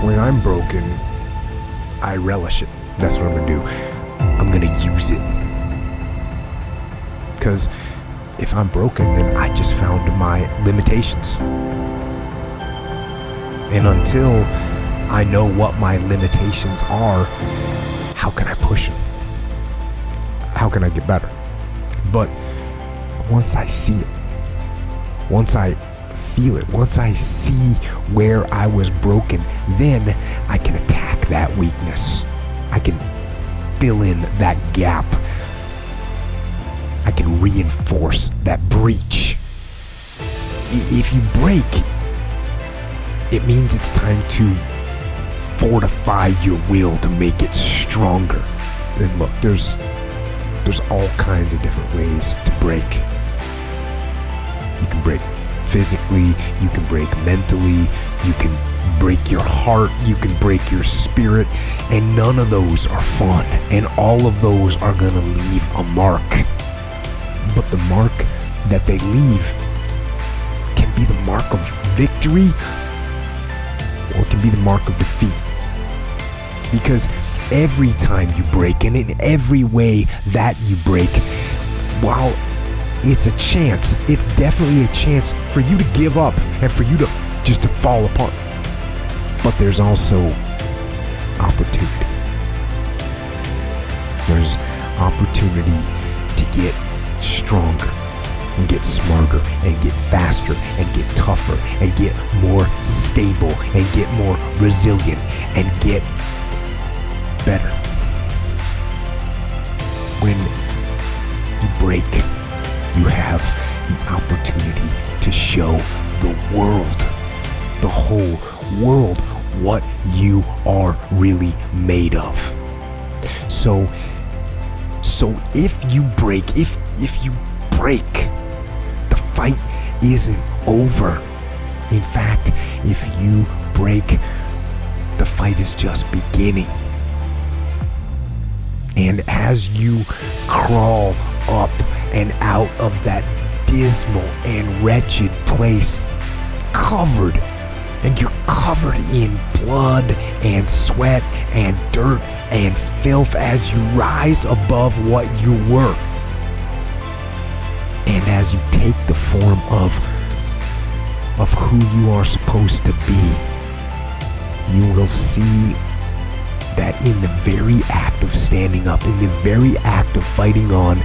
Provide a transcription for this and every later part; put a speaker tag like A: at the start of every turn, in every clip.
A: when I'm broken, I relish it. That's what I'm gonna do. I'm gonna use it. Because if I'm broken, then I just found my limitations. And until I know what my limitations are, how can I push them? How can I get better? But once I see it, once I feel it, once I see where I was broken, then I can attack that weakness. I can fill in that gap. I can reinforce that breach. If you break, it means it's time to fortify your will to make it stronger. And look, there's all kinds of different ways to break. You can break physically, you can break mentally, you can break your heart, you can break your spirit, and none of those are fun, and all of those are gonna leave a mark. But the mark that they leave can be the mark of victory, or it can be the mark of defeat. Because every time you break, and in every way that you break, while it's a chance, it's definitely a chance for you to give up and for you to just to fall apart. But there's also opportunity. There's opportunity to get stronger and get smarter and get faster and get tougher and get more stable and get more resilient and get better. When you break, you have the opportunity to show the world, the whole world, what you are really made of. So if you break, if you break, the fight isn't over. In fact, if you break, the fight is just beginning. And as you crawl up and out of that dismal and wretched place, you're covered in blood and sweat and dirt and filth as you rise above what you were. And as you take the form of who you are supposed to be, you will see that in the very act of standing up, in the very act of fighting on,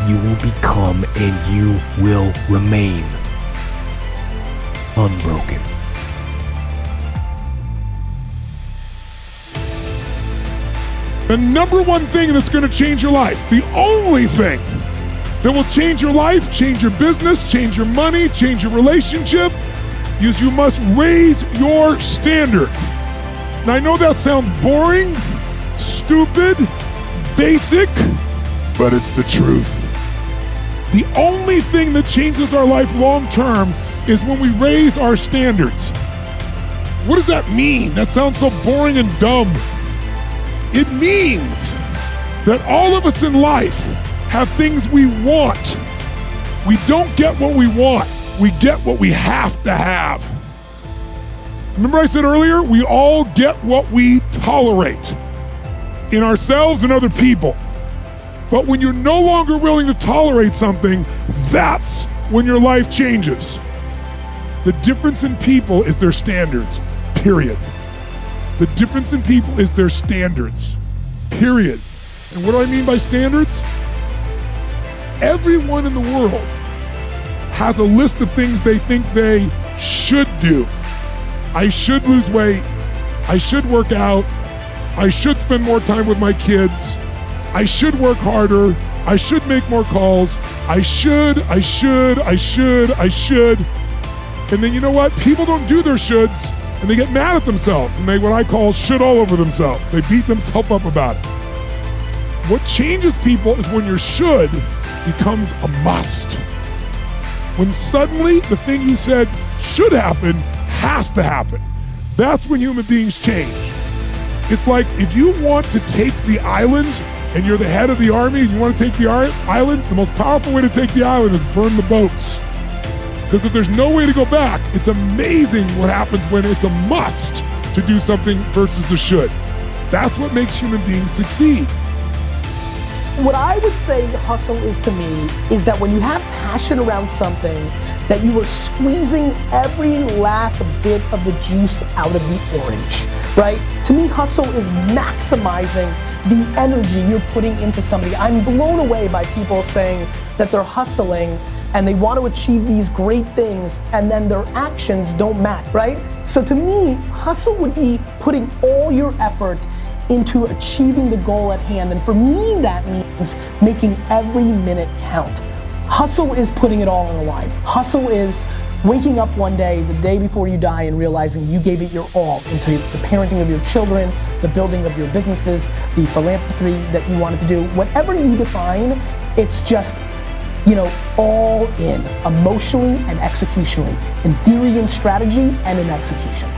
A: you will become and you will remain unbroken.
B: The number one thing that's going to change your life, the only thing that will change your life, change your business, change your money, change your relationship, is you must raise your standard. Now I know that sounds boring, stupid, basic, but it's the truth. The only thing that changes our life long term is when we raise our standards. What does that mean? That sounds so boring and dumb. It means that all of us in life have things we want. We don't get what we want. We get what we have to have. Remember I said earlier, we all get what we tolerate in ourselves and other people. But when you're no longer willing to tolerate something, that's when your life changes. The difference in people is their standards, period. The difference in people is their standards, period. And what do I mean by standards? Everyone in the world has a list of things they think they should do. I should lose weight. I should work out. I should spend more time with my kids. I should work harder. I should make more calls. I should. And then you know what? People don't do their shoulds and they get mad at themselves and they what I call should all over themselves. They beat themselves up about it. What changes people is when your should becomes a must. When suddenly the thing you said should happen has to happen. That's when human beings change. It's like if you want to take the island and you're the head of the army and you want to take the island, the most powerful way to take the island is burn the boats. Because if there's no way to go back, it's amazing what happens when it's a must. to do something versus a should. That's what makes human beings succeed.
C: What I would say hustle is to me is that when you have passion around something, that you are squeezing every last bit of the juice out of the orange, right? To me, hustle is maximizing the energy you're putting into somebody. I'm blown away by people saying that they're hustling and they want to achieve these great things and then their actions don't match, right? So to me, hustle would be putting all your effort into achieving the goal at hand. And for me, that means making every minute count. Hustle is putting it all on the line. Hustle is waking up one day, the day before you die, and realizing you gave it your all into the parenting of your children, the building of your businesses, the philanthropy that you wanted to do. Whatever you define, it's just, all in, emotionally and executionally, in theory and strategy and in execution.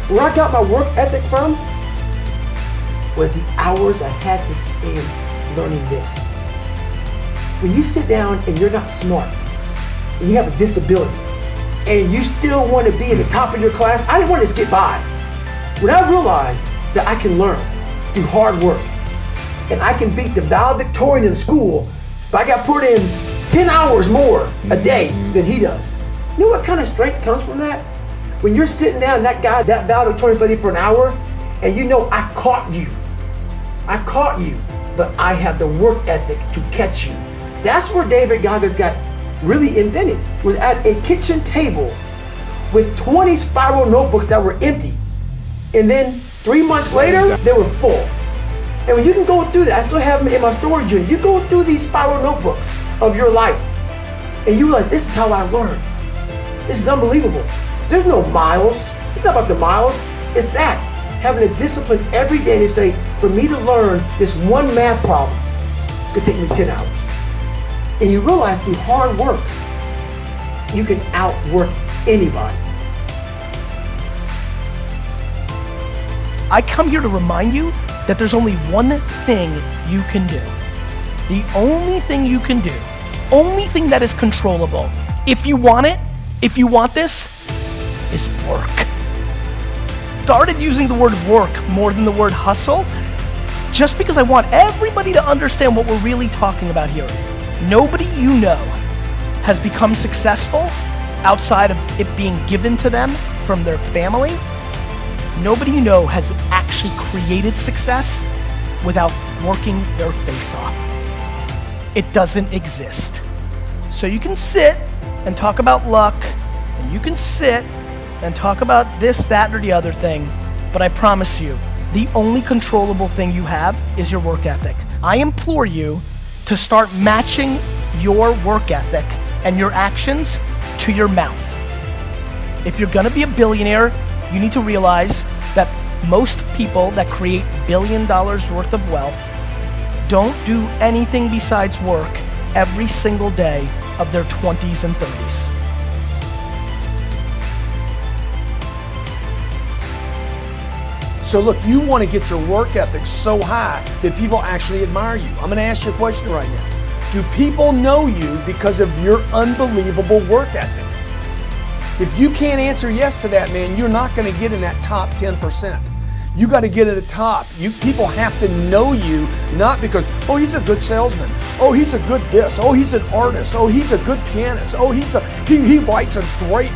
D: Where I got my work ethic from was the hours I had to spend learning this. When you sit down and you're not smart, and you have a disability, and you still want to be at the top of your class, I didn't want to just get by. When I realized that I can learn through hard work, and I can beat the valedictorian in school if I got put in 10 hours more a day than he does. You know what kind of strength comes from that? When you're sitting down, that valedictorian studied for an hour, and I caught you, but I have the work ethic to catch you. That's where David Goggins got really invented, was at a kitchen table with 20 spiral notebooks that were empty. And then 3 months later, they were full. And when you can go through that, I still have them in my storage unit, you go through these spiral notebooks of your life, and you realize, this is how I learned. This is unbelievable. There's no miles. It's not about the miles. It's that, having a discipline every day to say, for me to learn this one math problem, it's gonna take me 10 hours. And you realize through hard work, you can outwork anybody.
C: I come here to remind you that there's only one thing you can do. The only thing you can do, only thing that is controllable, if you want it, if you want this, is work. Started using the word work more than the word hustle, just because I want everybody to understand what we're really talking about here. Nobody you know has become successful outside of it being given to them from their family. Nobody you know has actually created success without working their face off. It doesn't exist. So you can sit and talk about luck, and you can sit and talk about this, that, or the other thing, but I promise you, the only controllable thing you have is your work ethic. I implore you to start matching your work ethic and your actions to your mouth. If you're gonna be a billionaire, you need to realize that most people that create $1 billion worth of wealth don't do anything besides work every single day of their 20s and 30s.
E: So look, you want to get your work ethic so high that people actually admire you. I'm going to ask you a question right now. Do people know you because of your unbelievable work ethic? If you can't answer yes to that, man, you're not going to get in that top 10%. You got to get at the top. People have to know you, not because, oh, he's a good salesman. Oh, he's a good this. Oh, he's an artist. Oh, he's a good pianist. Oh, he writes a great,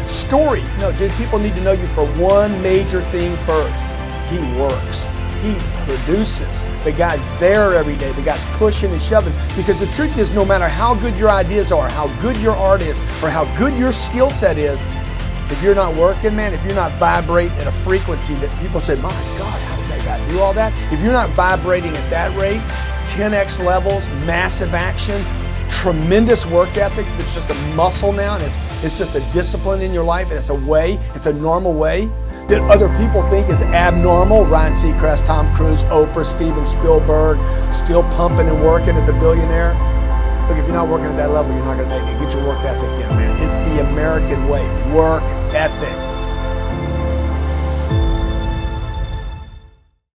E: story. No, dude, people need to know you for one major thing first. He works. He produces. The guy's there every day. The guy's pushing and shoving. Because the truth is, no matter how good your ideas are, how good your art is, or how good your skill set is, if you're not working, man, if you're not vibrating at a frequency that people say, my God, how does that guy do all that? If you're not vibrating at that rate, 10x levels, massive action, tremendous work ethic that's just a muscle now, and it's just a discipline in your life, and it's a normal way that other people think is abnormal. Ryan Seacrest, Tom Cruise, Oprah, Steven Spielberg, still pumping and working as a billionaire. Look, if you're not working at that level, you're not going to make it. Get your work ethic in, man. It's the American way. Work ethic.